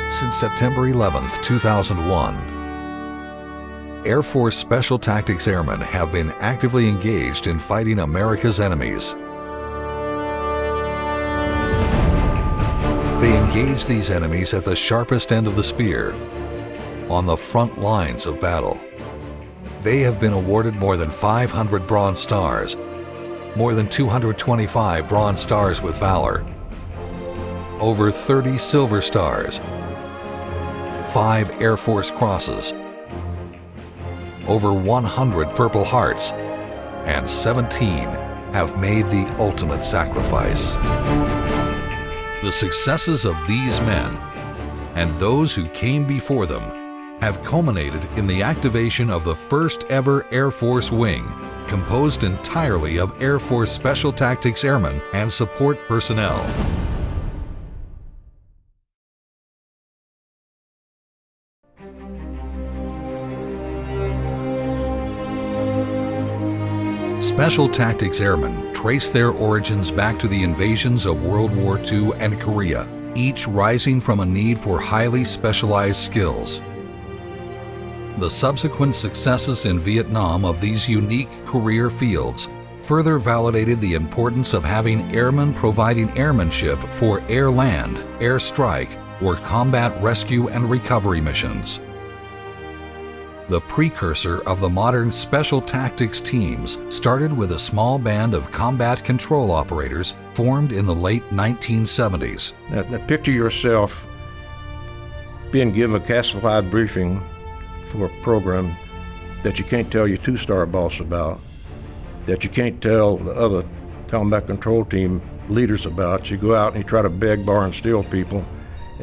Since September 11, 2001, Air Force Special Tactics Airmen have been actively engaged in fighting America's enemies. They engage these enemies at the sharpest end of the spear, on the front lines of battle. They have been awarded more than 500 Bronze Stars, more than 225 Bronze Stars with Valor, over 30 Silver Stars, 5 Air Force Crosses, over 100 Purple Hearts, and 17 have made the ultimate sacrifice. The successes of these men, and those who came before them, have culminated in the activation of the first ever Air Force Wing, composed entirely of Air Force Special Tactics Airmen and support personnel. Special Tactics Airmen trace their origins back to the invasions of World War II and Korea, each rising from a need for highly specialized skills. The subsequent successes in Vietnam of these unique career fields further validated the importance of having airmen providing airmanship for air-land, air strike, or combat rescue and recovery missions. The precursor of the modern special tactics teams started with a small band of combat control operators formed in the late 1970s. Now picture yourself being given a classified briefing for a program that you can't tell your two-star boss about, that you can't tell the other combat control team leaders about. You go out and you try to beg, borrow, and steal people,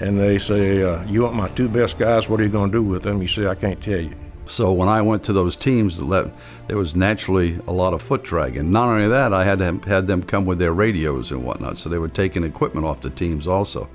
and they say, you want my 2 best guys, what are you going to do with them? You say, I can't tell you. So when I went to those teams, there was naturally a lot of foot drag. And not only that, I had them come with their radios and whatnot, so they were taking equipment off the teams also.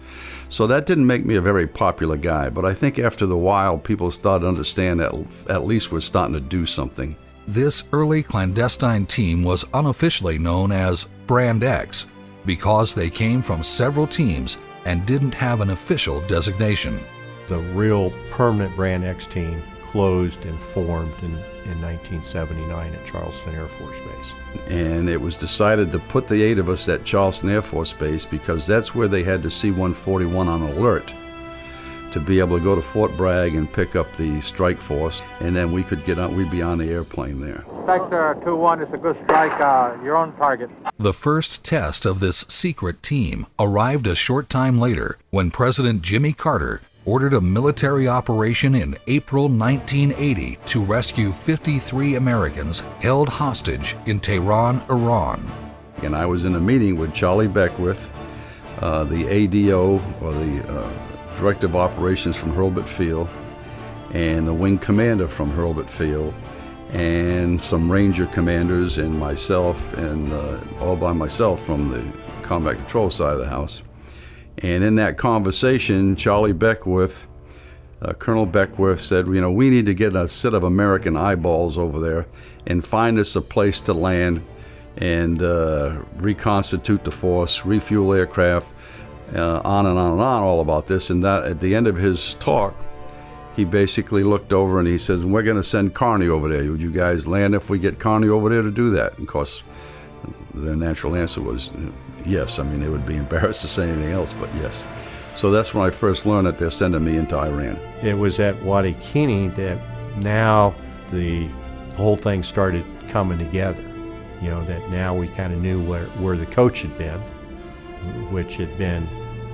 So that didn't make me a very popular guy, but I think after the while, people started to understand that at least we're starting to do something. This early clandestine team was unofficially known as Brand X because they came from several teams and didn't have an official designation. The real permanent Brand X team closed and formed in 1979 at Charleston Air Force Base. And it was decided to put the 8 of us at Charleston Air Force Base because that's where they had the C-141 on alert to be able to go to Fort Bragg and pick up the strike force, and then we could get on, we'd be on the airplane there. Sector 2-1 is a good strike, your own target. The first test of this secret team arrived a short time later when President Jimmy Carter ordered a military operation in April 1980 to rescue 53 Americans held hostage in Tehran, Iran. And I was in a meeting with Charlie Beckwith, the ADO, or the Director of Operations from Hurlbut Field, and the Wing Commander from Hurlbut Field, and some Ranger commanders, and myself, and all by myself from the Combat Control side of the house. And in that conversation, Charlie Beckwith, Colonel Beckwith said, you know, we need to get a set of American eyeballs over there and find us a place to land and reconstitute the force, refuel aircraft, on and on and on, all about this. And that, at the end of his talk, he basically looked over and he says, we're going to send Carney over there. Would you guys land if we get Carney over there to do that? And of course, their natural answer was yes. I mean, they would be embarrassed to say anything else, but yes. So that's when I first learned that they're sending me into Iran. It was at Wadi Kini that now the whole thing started coming together. You know, that now we kind of knew where the coach had been, which had been,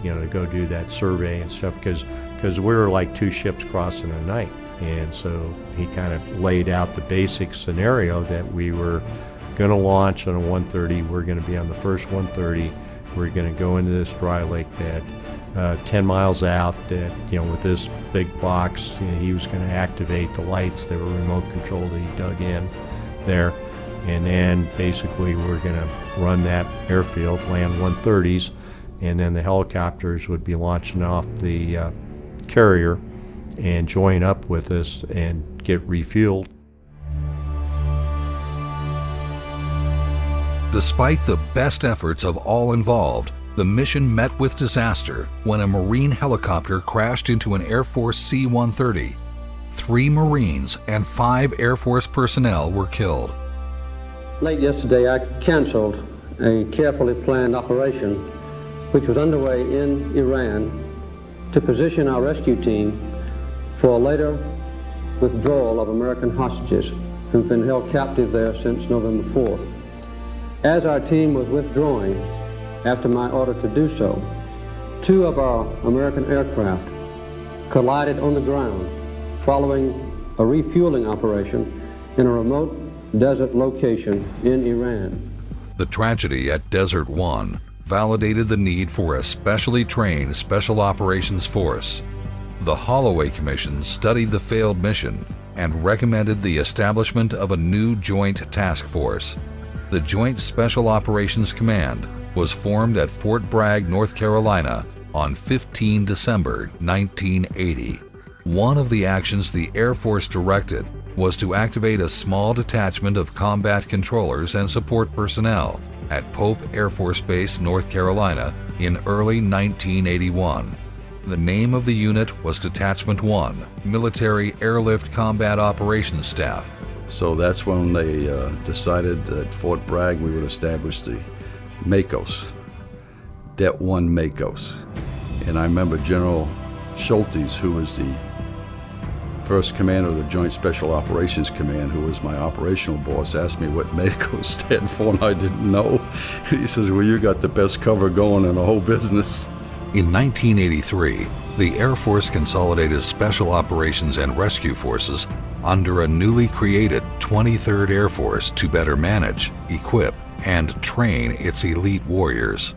you know, to go do that survey and stuff, because we were like 2 ships crossing a night. And so he kind of laid out the basic scenario that we were going to launch on a 130. We're going to be on the first 130. We're going to go into this dry lake bed 10 miles out, that, you know, with this big box, you know, he was going to activate the lights that were remote controlled that he dug in there. And then basically we're going to run that airfield, land 130s, and then the helicopters would be launching off the carrier and join up with us and get refueled. Despite the best efforts of all involved, The mission met with disaster when a Marine helicopter crashed into an Air Force C-130. 3 Marines and 5 Air Force personnel were killed. Late yesterday, I canceled a carefully planned operation which was underway in Iran to position our rescue team for a later withdrawal of American hostages who've been held captive there since November 4th. As our team was withdrawing after my order to do so, 2 of our American aircraft collided on the ground following a refueling operation in a remote desert location in Iran. The tragedy at Desert 1 validated the need for a specially trained Special Operations Force. The Holloway Commission studied the failed mission and recommended the establishment of a new joint task force. The Joint Special Operations Command was formed at Fort Bragg, North Carolina on 15 December 1980. One of the actions the Air Force directed was to activate a small detachment of combat controllers and support personnel at Pope Air Force Base, North Carolina in early 1981. The name of the unit was Detachment 1, Military Airlift Combat Operations Staff. So that's when they decided at Fort Bragg we would establish the MACOS, Det 1 MACOS. And I remember General Schultes, who was the first commander of the Joint Special Operations Command, who was my operational boss, asked me what MACOS stand for, and I didn't know. He says, well, you got the best cover going in the whole business. In 1983, the Air Force consolidated Special Operations and Rescue Forces under a newly created 23rd Air Force to better manage, equip, and train its elite warriors.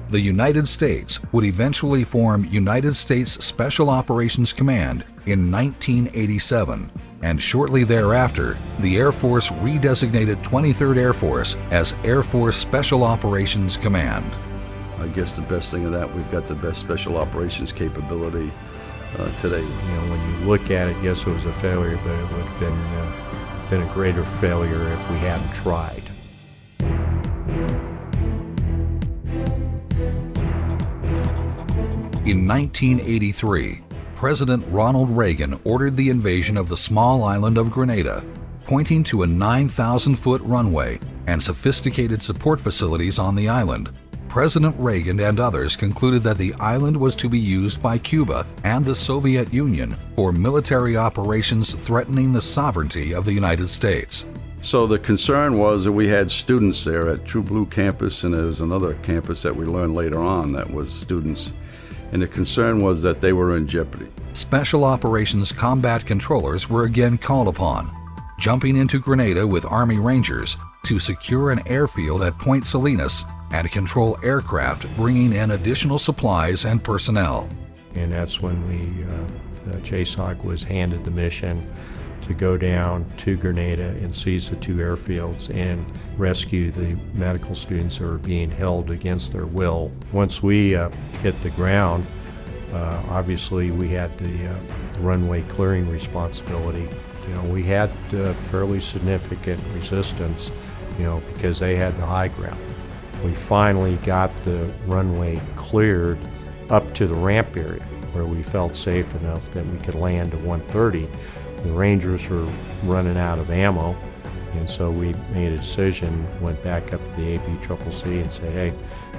The United States would eventually form United States Special Operations Command in 1987, and shortly thereafter, the Air Force redesignated 23rd Air Force as Air Force Special Operations Command. I guess the best thing of that, we've got the best special operations capability today. You know, when you look at it, yes, it was a failure, but it would have been a greater failure if we hadn't tried. In 1983, President Ronald Reagan ordered the invasion of the small island of Grenada, pointing to a 9,000-foot runway and sophisticated support facilities on the island. President Reagan and others concluded that the island was to be used by Cuba and the Soviet Union for military operations threatening the sovereignty of the United States. So the concern was that we had students there at True Blue campus, and there was another campus that we learned later on that was students. And the concern was that they were in jeopardy. Special Operations combat controllers were again called upon, jumping into Grenada with Army Rangers to secure an airfield at Point Salinas and control aircraft bringing in additional supplies and personnel. And that's when JSOC was handed the mission to go down to Grenada and seize the 2 airfields and rescue the medical students that were being held against their will. Once we hit the ground, obviously we had the runway clearing responsibility. You know, we had fairly significant resistance, you know, because they had the high ground. We finally got the runway cleared up to the ramp area where we felt safe enough that we could land at 130. The Rangers were running out of ammo, and so we made a decision, went back up to the APCCC and said, hey,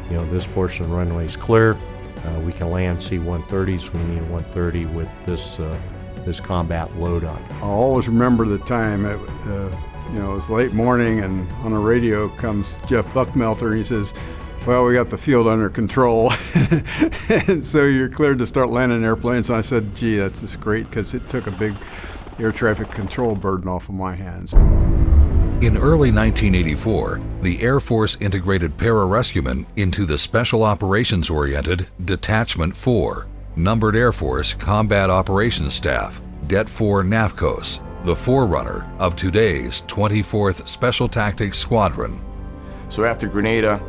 you know, this portion of the runway is clear. We can land C-130s. We need a 130 with this combat load on it. I'll always remember the time. It was late morning, and on the radio comes Jeff Buckmelter, and he says, well, we got the field under control. And so you're cleared to start landing airplanes. And I said, gee, that's just great, because it took a big air traffic control burden off of my hands. In early 1984, the Air Force integrated pararescuemen into the Special Operations-oriented Detachment 4, Numbered Air Force Combat Operations Staff, Det 4 NAVCOS, the forerunner of today's 24th Special Tactics Squadron. So after Grenada,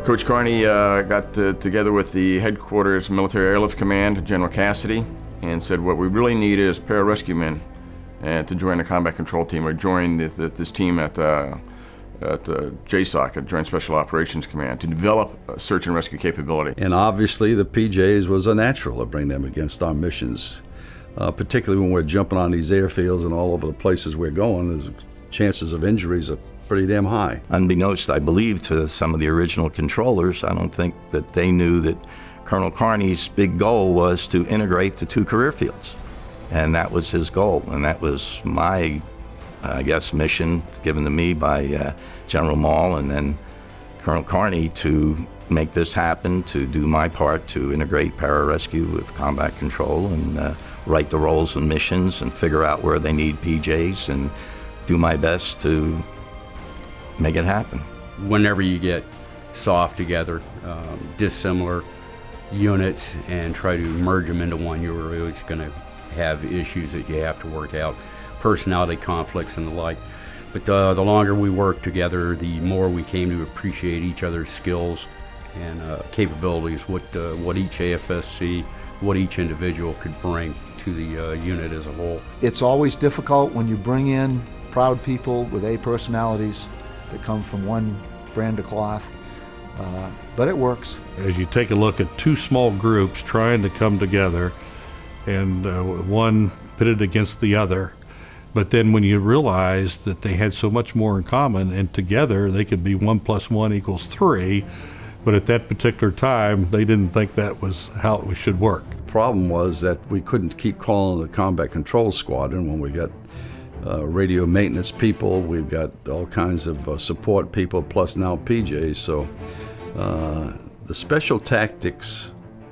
Coach Carney got together with the headquarters Military Airlift Command, General Cassidy, and said what we really need is pararescuemen to join the combat control team, or join this team at at JSOC, at Joint Special Operations Command, to develop a search and rescue capability. And obviously the PJs was a natural to bring them against our missions, particularly when we're jumping on these airfields and all over the places we're going. The chances of injuries are pretty damn high. Unbeknownst, I believe, to some of the original controllers, I don't think that they knew that Colonel Carney's big goal was to integrate the two career fields. And that was his goal, and that was my, mission given to me by General Maul and then Colonel Carney to make this happen, to do my part to integrate pararescue with combat control and write the roles and missions and figure out where they need PJs and do my best to make it happen. Whenever you get soft together, dissimilar units, and try to merge them into one, you're always going to have issues that you have to work out, personality conflicts and the like. But the longer we worked together, the more we came to appreciate each other's skills and capabilities, what each AFSC, what each individual could bring to the unit as a whole. It's always difficult when you bring in proud people with A personalities that come from one brand of cloth, but it works. As you take a look at two small groups trying to come together, and one pitted against the other, but then when you realize that they had so much more in common, and together they could be 1 + 1 = 3, but at that particular time they didn't think that was how it should work. The problem was that we couldn't keep calling the Combat Control Squadron when we got radio maintenance people, we've got all kinds of support people, plus now PJs. So the Special Tactics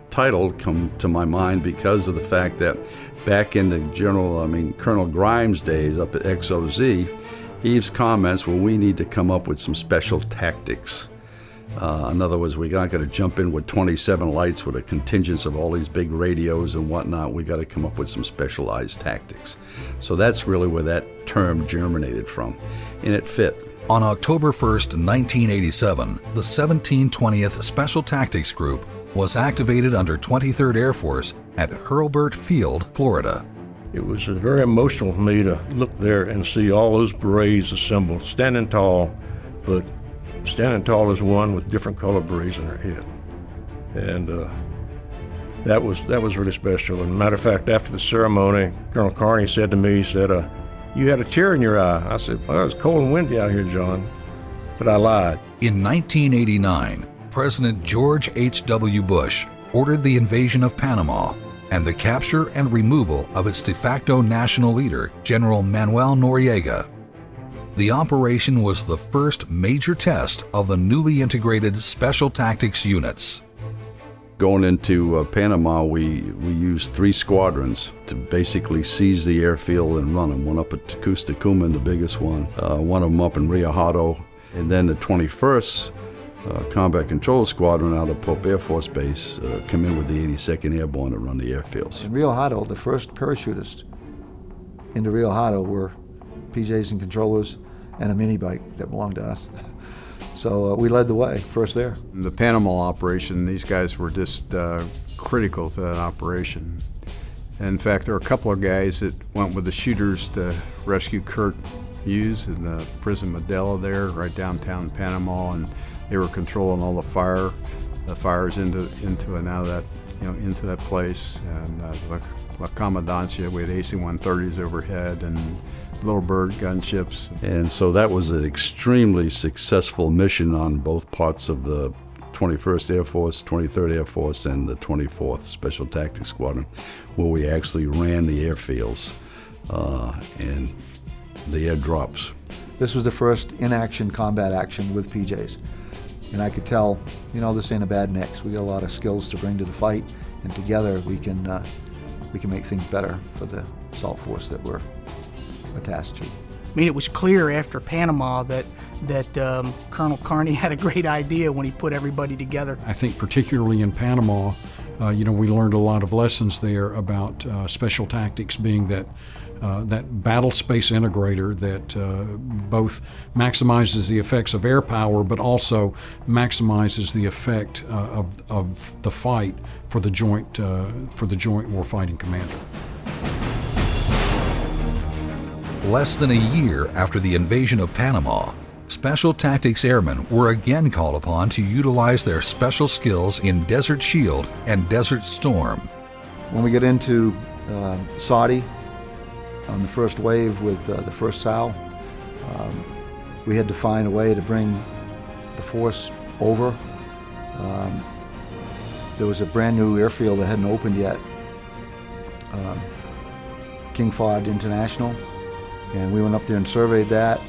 title come to my mind because of the fact that back in the Colonel Grimes' days up at XOZ, Eve's comments were, we need to come up with some special tactics. In other words, we're not going to jump in with 27 lights with a contingent of all these big radios and whatnot. We got to come up with some specialized tactics. So that's really where that term germinated from, and it fit. On October 1st, 1987, the 1720th Special Tactics Group was activated under 23rd Air Force at Hurlburt Field, Florida. It was very emotional for me to look there and see all those berets assembled, standing tall, but standing tall as one with different colored berets in their head. And that was really special. And matter of fact, after the ceremony, Colonel Carney said to me, he said, you had a tear in your eye. I said, well, it was cold and windy out here, John. But I lied. In 1989, President George H.W. Bush ordered the invasion of Panama and the capture and removal of its de facto national leader, General Manuel Noriega. The operation was the first major test of the newly integrated Special Tactics units. Going into Panama, we used 3 squadrons to basically seize the airfield and run them. One up at Tucuman, the biggest one of them up in Rio Hato, and then the 21st Combat Control Squadron out of Pope Air Force Base come in with the 82nd Airborne to run the airfields. In Rio Hato, the first parachutists into Rio Hato were PJs and controllers and a mini bike that belonged to us. So we led the way, first there. In the Panama operation, these guys were just critical to that operation. And in fact, there were a couple of guys that went with the shooters to rescue Kurt Hughes in the prison Medela there, right downtown Panama, and they were controlling all the fires into and out of that, into that place. And La Comandancia, we had AC-130s overhead and Little Bird gunships. And so that was an extremely successful mission on both parts of the 21st Air Force, 23rd Air Force, and the 24th Special Tactics Squadron, where we actually ran the airfields and the airdrops. This was the first in-action combat action with PJs. And I could tell, this ain't a bad mix. We got a lot of skills to bring to the fight, and together we can make things better for the assault force that we're attached to. I mean, it was clear after Panama that Colonel Carney had a great idea when he put everybody together. I think particularly in Panama, we learned a lot of lessons there about special tactics being that battle space integrator that both maximizes the effects of air power, but also maximizes the effect of the fight for the joint warfighting commander. Less than a year after the invasion of Panama, Special Tactics Airmen were again called upon to utilize their special skills in Desert Shield and Desert Storm. When we get into Saudi on the first wave with the first SAL, we had to find a way to bring the force over. There was a brand new airfield that hadn't opened yet, King Fahd International, and we went up there and surveyed that.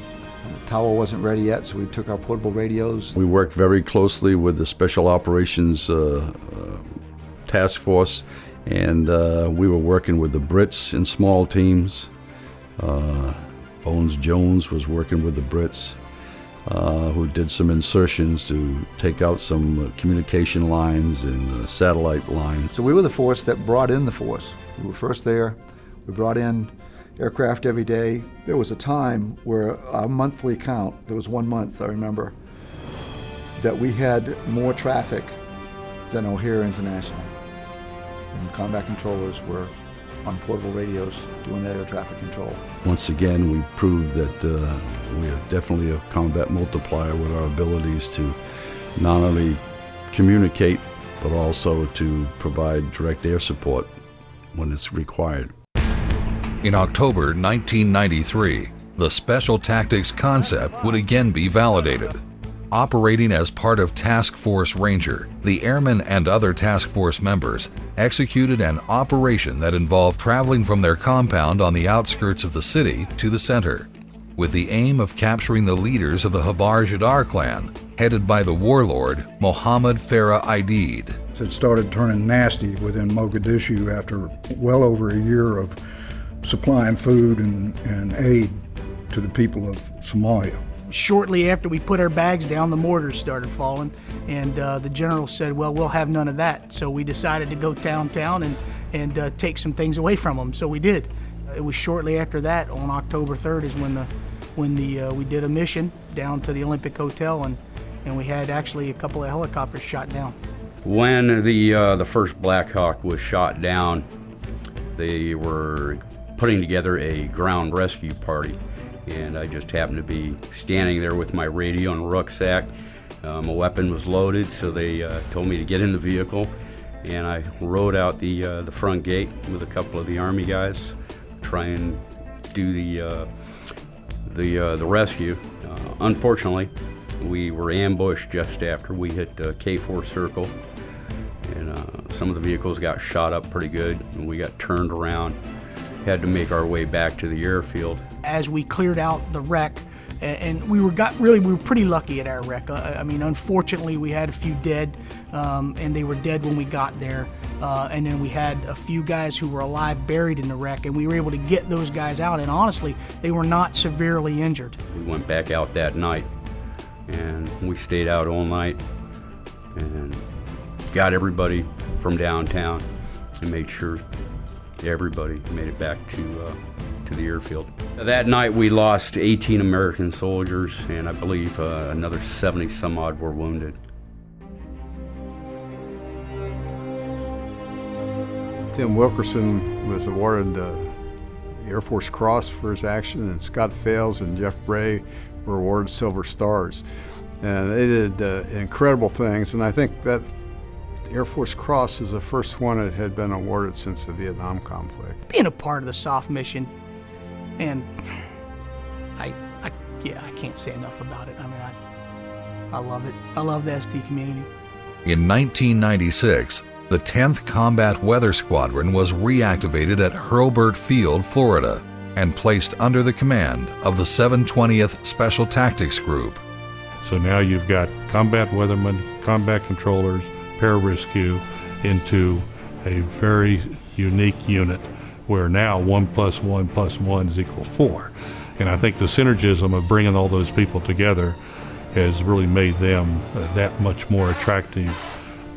The tower wasn't ready yet, so we took our portable radios. We worked very closely with the Special Operations Task Force, and we were working with the Brits in small teams. Bones Jones was working with the Brits, who did some insertions to take out some communication lines and satellite lines. So we were the force that brought in the force. We were first there. We brought in aircraft every day. There was a time where our monthly count, there was 1 month, I remember, that we had more traffic than O'Hare International. And combat controllers were on portable radios doing that air traffic control. Once again, we proved that we are definitely a combat multiplier with our abilities to not only communicate, but also to provide direct air support when it's required. In October 1993, the Special Tactics concept would again be validated. Operating as part of Task Force Ranger, the airmen and other task force members executed an operation that involved traveling from their compound on the outskirts of the city to the center, with the aim of capturing the leaders of the Habar Jadar clan, headed by the warlord Mohammed Farah Aidid. It started turning nasty within Mogadishu after well over a year of supplying food and aid to the people of Somalia. Shortly after we put our bags down, the mortars started falling, and the general said, well, we'll have none of that. So we decided to go downtown and take some things away from them. So we did. It was shortly after that, on October 3rd, is when we did a mission down to the Olympic Hotel, and we had actually a couple of helicopters shot down. When the first Black Hawk was shot down, they were putting together a ground rescue party, and I just happened to be standing there with my radio and rucksack. My weapon was loaded, so they told me to get in the vehicle, and I rode out the front gate with a couple of the Army guys, try and do the rescue. Unfortunately, we were ambushed just after we hit K4 Circle, and some of the vehicles got shot up pretty good, and we got turned around. Had to make our way back to the airfield. As we cleared out the wreck, and we were pretty lucky at our wreck. I mean, unfortunately, we had a few dead, and they were dead when we got there. And then we had a few guys who were alive buried in the wreck, and we were able to get those guys out. And honestly, they were not severely injured. We went back out that night, and we stayed out all night, and got everybody from downtown, and made sure everybody made it back to the airfield. That night we lost 18 American soldiers, and I believe another 70 some odd were wounded. Tim Wilkerson was awarded the Air Force Cross for his action, and Scott Fales and Jeff Bray were awarded Silver Stars. And they did incredible things, and I think that Air Force Cross is the first one that had been awarded since the Vietnam conflict. Being a part of the SOF mission, and I can't say enough about it. I mean, I love it. I love the ST community. In 1996, the 10th Combat Weather Squadron was reactivated at Hurlburt Field, Florida, and placed under the command of the 720th Special Tactics Group. So now you've got combat weathermen, combat controllers, pararescue into a very unique unit where now 1 + 1 + 1 = 4. And I think the synergism of bringing all those people together has really made them that much more attractive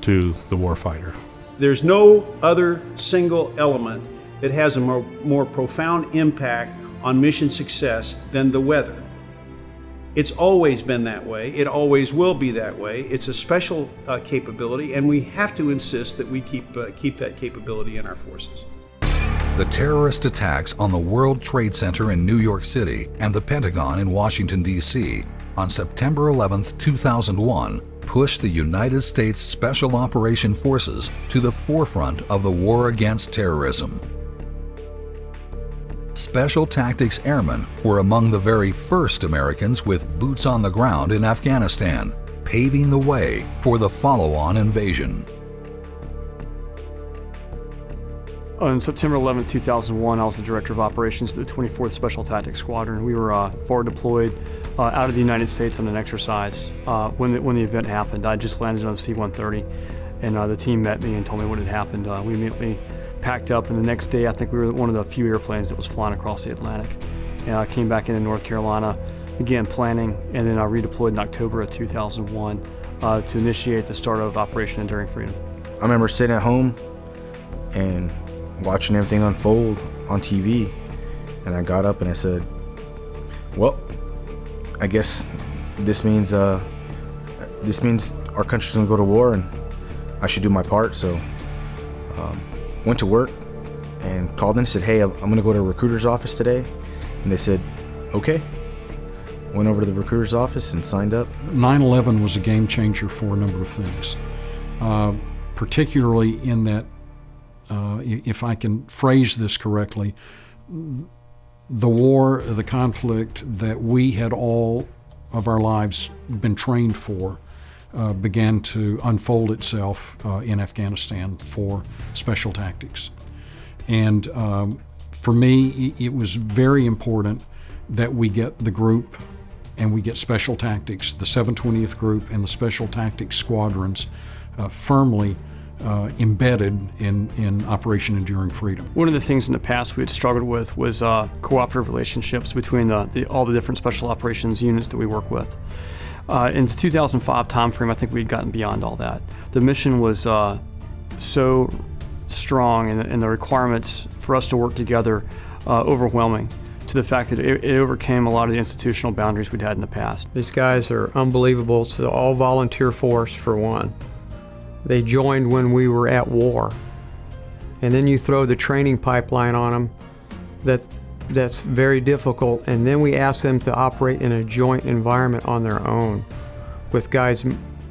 to the warfighter. There's no other single element that has a more profound impact on mission success than the weather. It's always been that way. It always will be that way. It's a special capability, and we have to insist that we keep that capability in our forces. The terrorist attacks on the World Trade Center in New York City and the Pentagon in Washington, D.C. on September 11, 2001, pushed the United States Special Operation Forces to the forefront of the war against terrorism. Special Tactics Airmen were among the very first Americans with boots on the ground in Afghanistan, paving the way for the follow-on invasion. On September 11, 2001, I was the Director of Operations at the 24th Special Tactics Squadron. We were forward deployed out of the United States on an exercise when the event happened. I just landed on a C-130, and the team met me and told me what had happened. We immediately packed up, and the next day I think we were one of the few airplanes that was flying across the Atlantic. And I came back into North Carolina, began planning, and then I redeployed in October of 2001 to initiate the start of Operation Enduring Freedom. I remember sitting at home and watching everything unfold on TV, and I got up and I said, well, I guess this means our country's gonna go to war and I should do my part. So went to work and called in and said, hey, I'm gonna go to a recruiter's office today. And they said, okay. Went over to the recruiter's office and signed up. 9/11 was a game changer for a number of things, particularly in that, if I can phrase this correctly, the war, the conflict that we had all of our lives been trained for began to unfold itself in Afghanistan for Special Tactics. And for me, it was very important that we get the group and we get Special Tactics, the 720th Group and the Special Tactics Squadrons firmly embedded in Operation Enduring Freedom. One of the things in the past we had struggled with was cooperative relationships between all the different special operations units that we work with. In the 2005 timeframe, I think we'd gotten beyond all that. The mission was so strong, and the requirements for us to work together overwhelming, to the fact that it overcame a lot of the institutional boundaries we'd had in the past. These guys are unbelievable. It's an all-volunteer force, for one. They joined when we were at war. And then you throw the training pipeline on them that's very difficult, and then we ask them to operate in a joint environment on their own with guys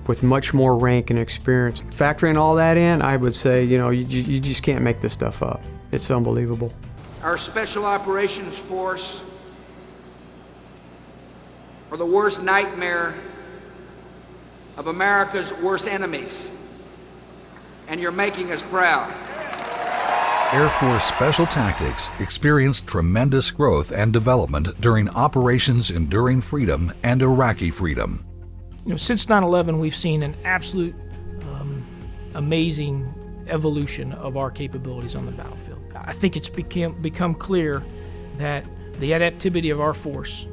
with much more rank and experience. Factoring all that in, I would say, you just can't make this stuff up. It's unbelievable. Our Special Operations Force are the worst nightmare of America's worst enemies. And you're making us proud. Air Force Special Tactics experienced tremendous growth and development during Operations Enduring Freedom and Iraqi Freedom. Since 9/11, we've seen an absolute amazing evolution of our capabilities on the battlefield. I think it's become clear that the adaptivity of our force,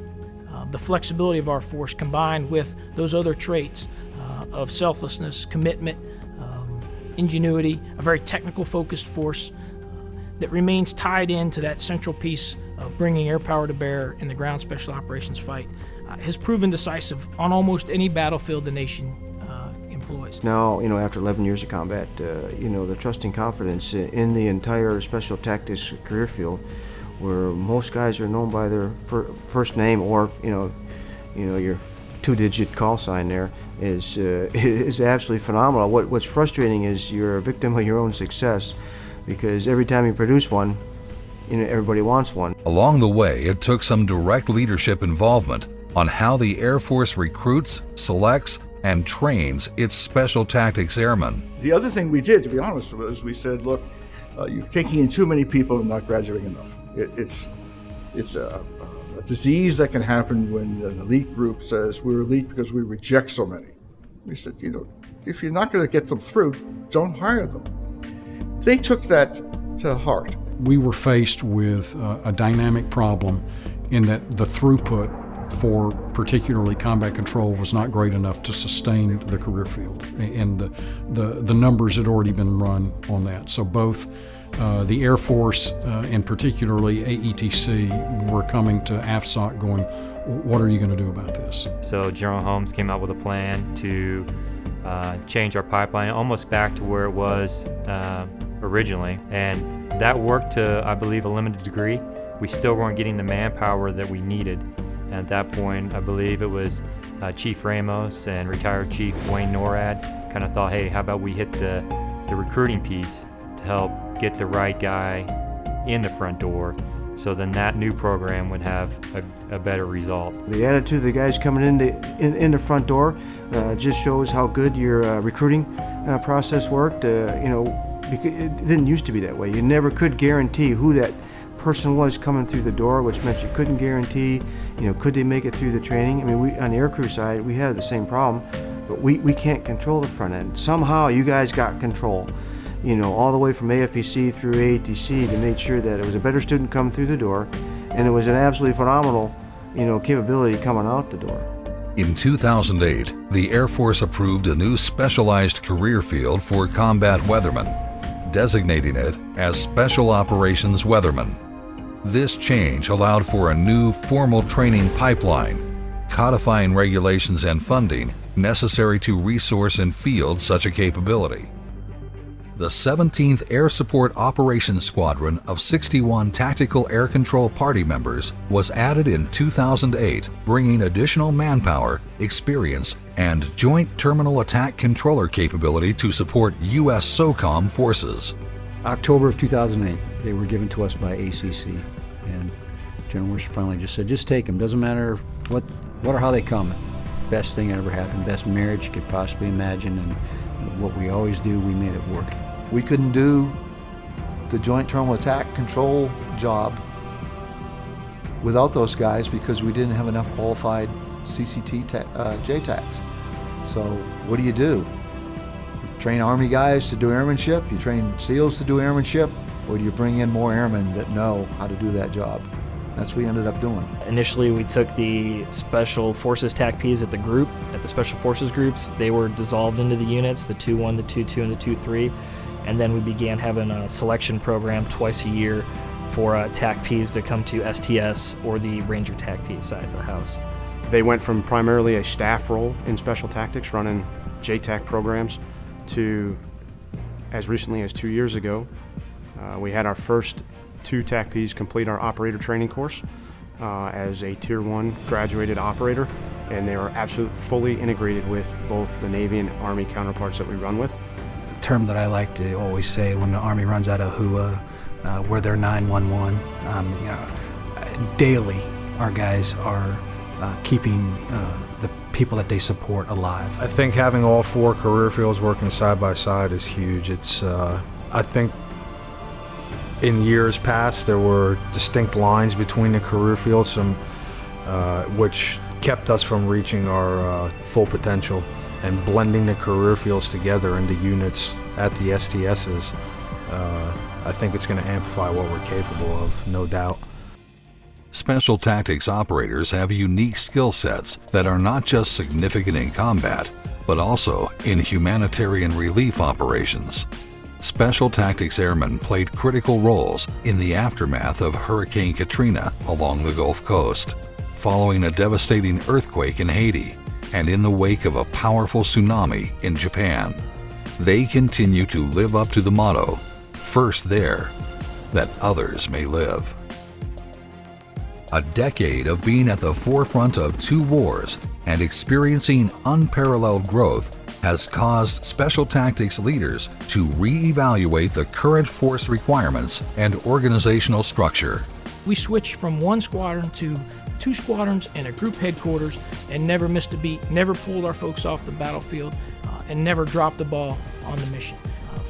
the flexibility of our force, combined with those other traits of selflessness, commitment, ingenuity, a very technical focused force that remains tied into that central piece of bringing air power to bear in the ground special operations fight, has proven decisive on almost any battlefield the nation employs. Now, after 11 years of combat, the trust and confidence in the entire Special Tactics career field, where most guys are known by their first name or, your two-digit call sign there, is absolutely phenomenal. What's frustrating is you're a victim of your own success, because every time you produce one, everybody wants one. Along the way, it took some direct leadership involvement on how the Air Force recruits, selects, and trains its Special Tactics Airmen. The other thing we did, to be honest, was we said, look, you're taking in too many people and not graduating enough. It's a disease that can happen when an elite group says we're elite because we reject so many. We said, if you're not going to get them through, don't hire them. They took that to heart. We were faced with a dynamic problem in that the throughput for particularly combat control was not great enough to sustain the career field, and the numbers had already been run on that. So both the Air Force and particularly AETC were coming to AFSOC going, what are you going to do about this? So General Holmes came up with a plan to change our pipeline almost back to where it was originally, and that worked to, I believe, a limited degree. We still weren't getting the manpower that we needed, And at that point, I believe it was Chief Ramos and retired Chief Wayne Norad kind of thought, hey, how about we hit the recruiting piece to help get the right guy in the front door, so then that new program would have a better result. The attitude of the guys coming in the front door just shows how good your recruiting process worked. Because it didn't used to be that way. You never could guarantee who that person was coming through the door, which meant you couldn't guarantee, could they make it through the training? I mean, we on the aircrew side, we had the same problem, but we can't control the front end. Somehow you guys got control, all the way from AFPC through AATC to make sure that it was a better student coming through the door, and it was an absolutely phenomenal, capability coming out the door. In 2008, the Air Force approved a new specialized career field for combat weathermen, designating it as Special Operations Weatherman. This change allowed for a new formal training pipeline, codifying regulations and funding necessary to resource and field such a capability. The 17th Air Support Operations Squadron of 61 Tactical Air Control Party members was added in 2008, bringing additional manpower, experience, and Joint Terminal Attack Controller capability to support U.S. SOCOM forces. October of 2008, they were given to us by ACC, and General Worcester finally just said, just take them, doesn't matter what or how they come. Best thing that ever happened, best marriage you could possibly imagine, and what we always do, we made it work. We couldn't do the Joint Terminal Attack Control job without those guys because we didn't have enough qualified CCT JTACs. So what do? You train Army guys to do airmanship, you train SEALs to do airmanship, or do you bring in more airmen that know how to do that job? That's what we ended up doing. Initially, we took the Special Forces TACPs at the Special Forces groups. They were dissolved into the units, the 2-1, the 2-2, and the 2-3. And then we began having a selection program twice a year for TACPs to come to STS or the Ranger TACP side of the house. They went from primarily a staff role in Special Tactics, running JTAC programs, to as recently as 2 years ago, we had our first 2 TACPs complete our operator training course as a Tier 1 graduated operator, and they are absolutely fully integrated with both the Navy and Army counterparts that we run with. The term that I like to always say when the Army runs out of HUA, we're their 911. Daily, our guys are keeping the people that they support alive. I think having all 4 career fields working side by side is huge. It's, I think, in years past, there were distinct lines between the career fields, which kept us from reaching our full potential. And blending the career fields together into units at the STSs, I think it's going to amplify what we're capable of, no doubt. Special Tactics operators have unique skill sets that are not just significant in combat, but also in humanitarian relief operations. Special Tactics airmen played critical roles in the aftermath of Hurricane Katrina along the Gulf Coast, following a devastating earthquake in Haiti, and in the wake of a powerful tsunami in Japan. They continue to live up to the motto, first there, that others may live. A decade of being at the forefront of 2 wars and experiencing unparalleled growth has caused Special Tactics leaders to re-evaluate the current force requirements and organizational structure. We switched from 1 squadron to 2 squadrons and a group headquarters, and never missed a beat, never pulled our folks off the battlefield, and never dropped the ball on the mission.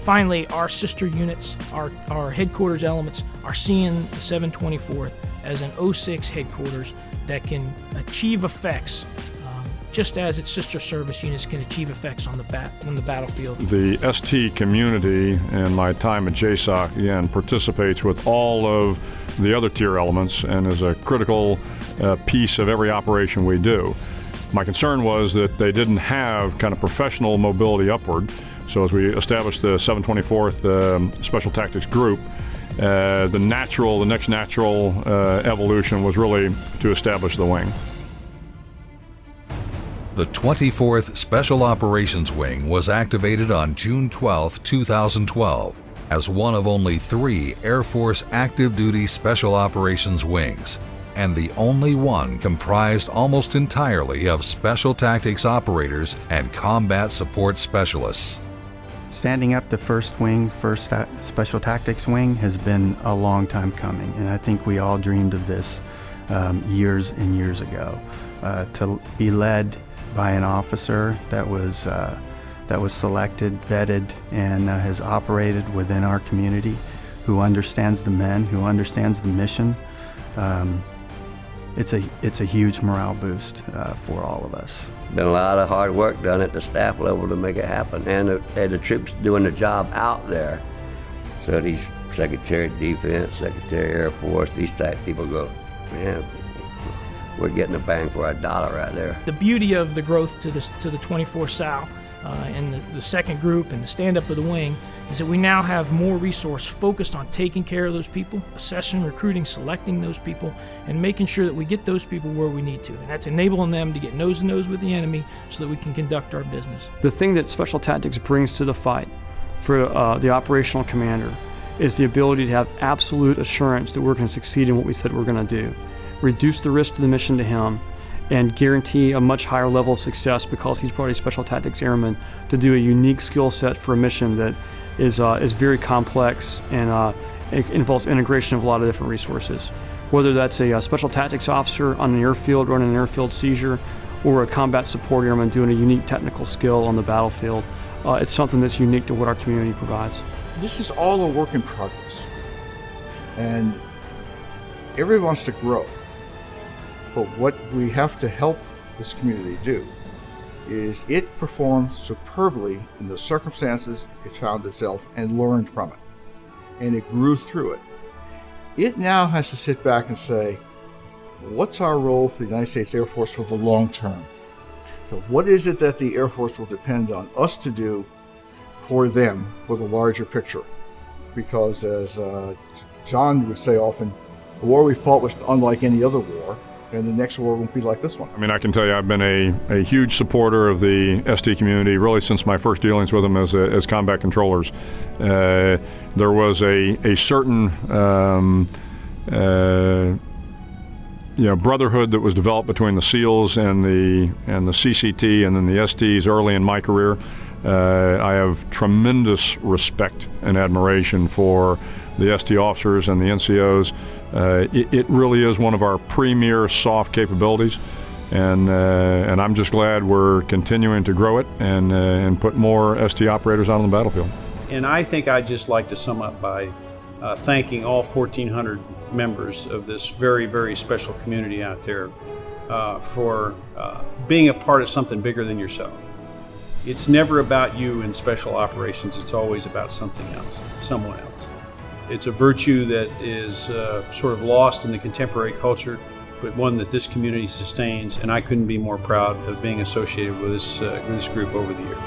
Finally, our sister units, our headquarters elements, are seeing the 724th as an 06 headquarters that can achieve effects just as its sister service units can achieve effects on the battlefield. The ST community, and my time at JSOC, again, participates with all of the other tier elements and is a critical piece of every operation we do. My concern was that they didn't have kind of professional mobility upward, so as we established the 724th Special Tactics Group, the next natural evolution was really to establish the wing. The 24th Special Operations Wing was activated on June 12, 2012, as one of only 3 Air Force active duty Special Operations Wings, and the only one comprised almost entirely of special tactics operators and combat support specialists. Standing up the first wing, first Special Tactics Wing, has been a long time coming, and I think we all dreamed of this years and years ago. To be led by an officer that was selected, vetted, and has operated within our community, who understands the men, who understands the mission. It's a huge morale boost for all of us. Been a lot of hard work done at the staff level to make it happen, and the troops doing the job out there. So these Secretary of Defense, Secretary of Air Force, these type people go, man, we're getting a bang for our dollar right there. The beauty of the growth to the 24 SAL and the second group and the stand-up of the wing is that we now have more resource focused on taking care of those people, assessing, recruiting, selecting those people, and making sure that we get those people where we need to. And that's enabling them to get nose-to-nose with the enemy so that we can conduct our business. The thing that Special Tactics brings to the fight for the operational commander is the ability to have absolute assurance that we're going to succeed in what we said we're going to do. Reduce the risk to the mission to him, and guarantee a much higher level of success because he's brought a Special Tactics Airman to do a unique skill set for a mission that is very complex and it involves integration of a lot of different resources. Whether that's a Special Tactics officer on an airfield running an airfield seizure, or a combat support airman doing a unique technical skill on the battlefield, it's something that's unique to what our community provides. This is all a work in progress, and everybody wants to grow. But what we have to help this community do is it performed superbly in the circumstances it found itself and learned from it. And it grew through it. It now has to sit back and say, what's our role for the United States Air Force for the long term? So what is it that the Air Force will depend on us to do for them, for the larger picture? Because as John would say often, the war we fought was unlike any other war, and the next war won't be like this one. I mean, I can tell you I've been a huge supporter of the ST community really since my first dealings with them as combat controllers. There was a certain brotherhood that was developed between the SEALs and the CCT and then the STs early in my career. I have tremendous respect and admiration for the ST officers and the NCOs. It really is one of our premier soft capabilities, and I'm just glad we're continuing to grow it and put more ST operators out on the battlefield. And I think I'd just like to sum up by thanking all 1,400 members of this very, very special community out there for being a part of something bigger than yourself. It's never about you in special operations, it's always about something else, someone else. It's a virtue that is sort of lost in the contemporary culture, but one that this community sustains, and I couldn't be more proud of being associated with this group over the years.